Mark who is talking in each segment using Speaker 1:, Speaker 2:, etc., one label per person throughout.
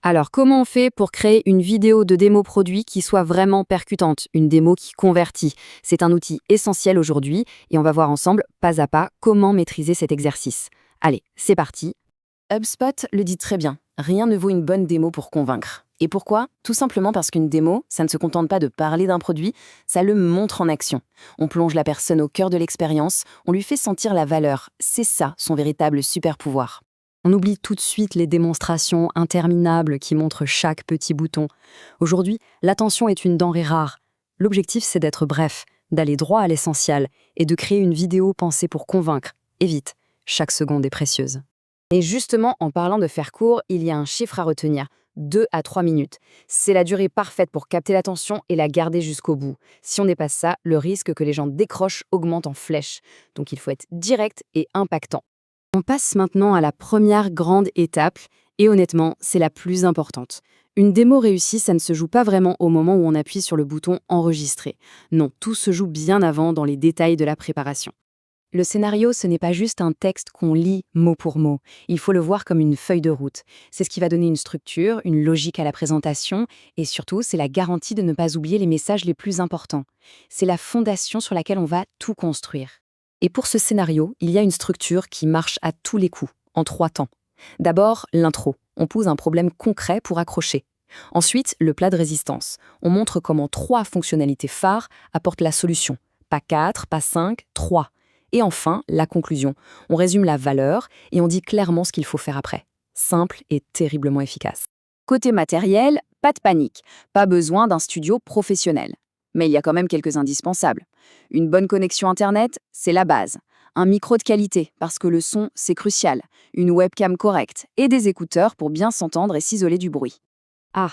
Speaker 1: Alors, comment on fait pour créer une vidéo de démo produit qui soit vraiment percutante, une démo qui convertit? C'est un outil essentiel aujourd'hui et on va voir ensemble, pas à pas, comment maîtriser cet exercice. Allez, c'est parti.
Speaker 2: HubSpot le dit très bien, rien ne vaut une bonne démo pour convaincre. Et pourquoi? Tout simplement parce qu'une démo, ça ne se contente pas de parler d'un produit, ça le montre en action. On plonge la personne au cœur de l'expérience, on lui fait sentir la valeur. C'est ça son véritable super pouvoir.
Speaker 1: On oublie tout de suite les démonstrations interminables qui montrent chaque petit bouton. Aujourd'hui, l'attention est une denrée rare. L'objectif, c'est d'être bref, d'aller droit à l'essentiel et de créer une vidéo pensée pour convaincre. Et vite, chaque seconde est précieuse. Et justement, en parlant de faire court, il y a un chiffre à retenir, 2 à 3 minutes. C'est la durée parfaite pour capter l'attention et la garder jusqu'au bout. Si on dépasse ça, le risque que les gens décrochent augmente en flèche. Donc il faut être direct et impactant. On passe maintenant à la première grande étape, et honnêtement, c'est la plus importante. Une démo réussie, ça ne se joue pas vraiment au moment où on appuie sur le bouton «Enregistrer». Non, tout se joue bien avant dans les détails de la préparation. Le scénario, ce n'est pas juste un texte qu'on lit mot pour mot. Il faut le voir comme une feuille de route. C'est ce qui va donner une structure, une logique à la présentation, et surtout, c'est la garantie de ne pas oublier les messages les plus importants. C'est la fondation sur laquelle on va tout construire. Et pour ce scénario, il y a une structure qui marche à tous les coups, en 3 temps. D'abord, l'intro. On pose un problème concret pour accrocher. Ensuite, le plat de résistance. On montre comment 3 fonctionnalités phares apportent la solution. Pas 4, pas 5, 3. Et enfin, la conclusion. On résume la valeur et on dit clairement ce qu'il faut faire après. Simple et terriblement efficace. Côté matériel, pas de panique. Pas besoin d'un studio professionnel. Mais il y a quand même quelques indispensables. Une bonne connexion Internet, c'est la base. Un micro de qualité, parce que le son, c'est crucial. Une webcam correcte et des écouteurs pour bien s'entendre et s'isoler du bruit. Ah,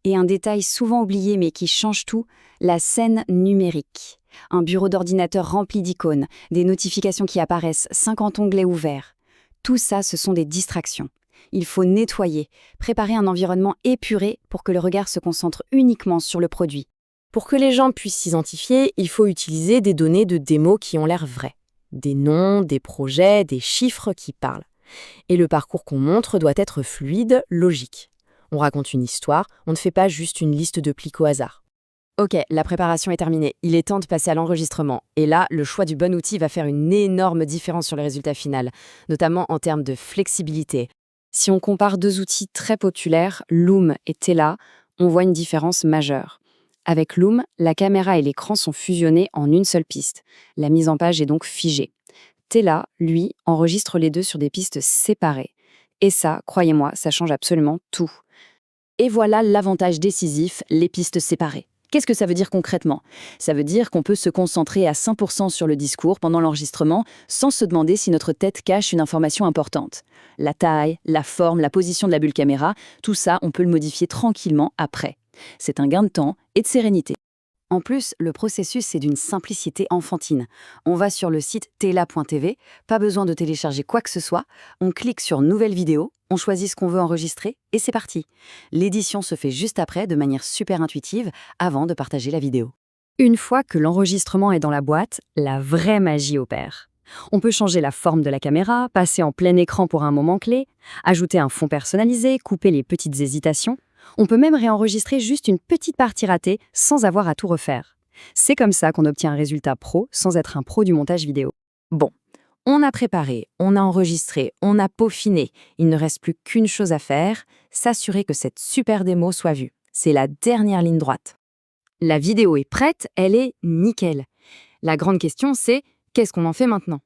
Speaker 1: et un détail souvent oublié mais qui change tout, la scène numérique. Un bureau d'ordinateur rempli d'icônes, des notifications qui apparaissent, 50 onglets ouverts. Tout ça, ce sont des distractions. Il faut nettoyer, préparer un environnement épuré pour que le regard se concentre uniquement sur le produit.
Speaker 2: Pour que les gens puissent s'identifier, il faut utiliser des données de démo qui ont l'air vraies. Des noms, des projets, des chiffres qui parlent. Et le parcours qu'on montre doit être fluide, logique. On raconte une histoire, on ne fait pas juste une liste de clics au hasard.
Speaker 1: Ok, la préparation est terminée. Il est temps de passer à l'enregistrement. Et là, le choix du bon outil va faire une énorme différence sur le résultat final, notamment en termes de flexibilité. Si on compare 2 outils très populaires, Loom et Tela, on voit une différence majeure. Avec Loom, la caméra et l'écran sont fusionnés en une seule piste. La mise en page est donc figée. Tela, lui, enregistre les deux sur des pistes séparées. Et ça, croyez-moi, ça change absolument tout. Et voilà l'avantage décisif, les pistes séparées. Qu'est-ce que ça veut dire concrètement? Ça veut dire qu'on peut se concentrer à 100% sur le discours pendant l'enregistrement sans se demander si notre tête cache une information importante. La taille, la forme, la position de la bulle caméra, tout ça, on peut le modifier tranquillement après. C'est un gain de temps et de sérénité. En plus, le processus est d'une simplicité enfantine. On va sur le site tela.tv, pas besoin de télécharger quoi que ce soit, on clique sur Nouvelle vidéo, on choisit ce qu'on veut enregistrer et c'est parti. L'édition se fait juste après de manière super intuitive avant de partager la vidéo. Une fois que l'enregistrement est dans la boîte, la vraie magie opère. On peut changer la forme de la caméra, passer en plein écran pour un moment clé, ajouter un fond personnalisé, couper les petites hésitations. On peut même réenregistrer juste une petite partie ratée sans avoir à tout refaire. C'est comme ça qu'on obtient un résultat pro sans être un pro du montage vidéo. Bon, on a préparé, on a enregistré, on a peaufiné. Il ne reste plus qu'une chose à faire, s'assurer que cette super démo soit vue. C'est la dernière ligne droite. La vidéo est prête, elle est nickel. La grande question, c'est qu'est-ce qu'on en fait maintenant?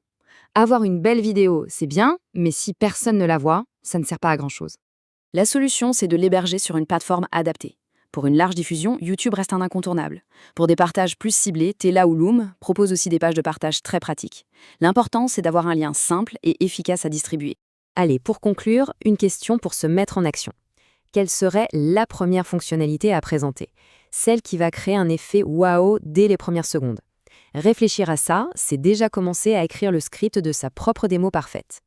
Speaker 1: Avoir une belle vidéo, c'est bien, mais si personne ne la voit, ça ne sert pas à grand-chose. La solution, c'est de l'héberger sur une plateforme adaptée. Pour une large diffusion, YouTube reste un incontournable. Pour des partages plus ciblés, Tela ou Loom proposent aussi des pages de partage très pratiques. L'important, c'est d'avoir un lien simple et efficace à distribuer. Allez, pour conclure, une question pour se mettre en action. Quelle serait la première fonctionnalité à présenter? Celle qui va créer un effet waouh dès les premières secondes. Réfléchir à ça, c'est déjà commencer à écrire le script de sa propre démo parfaite.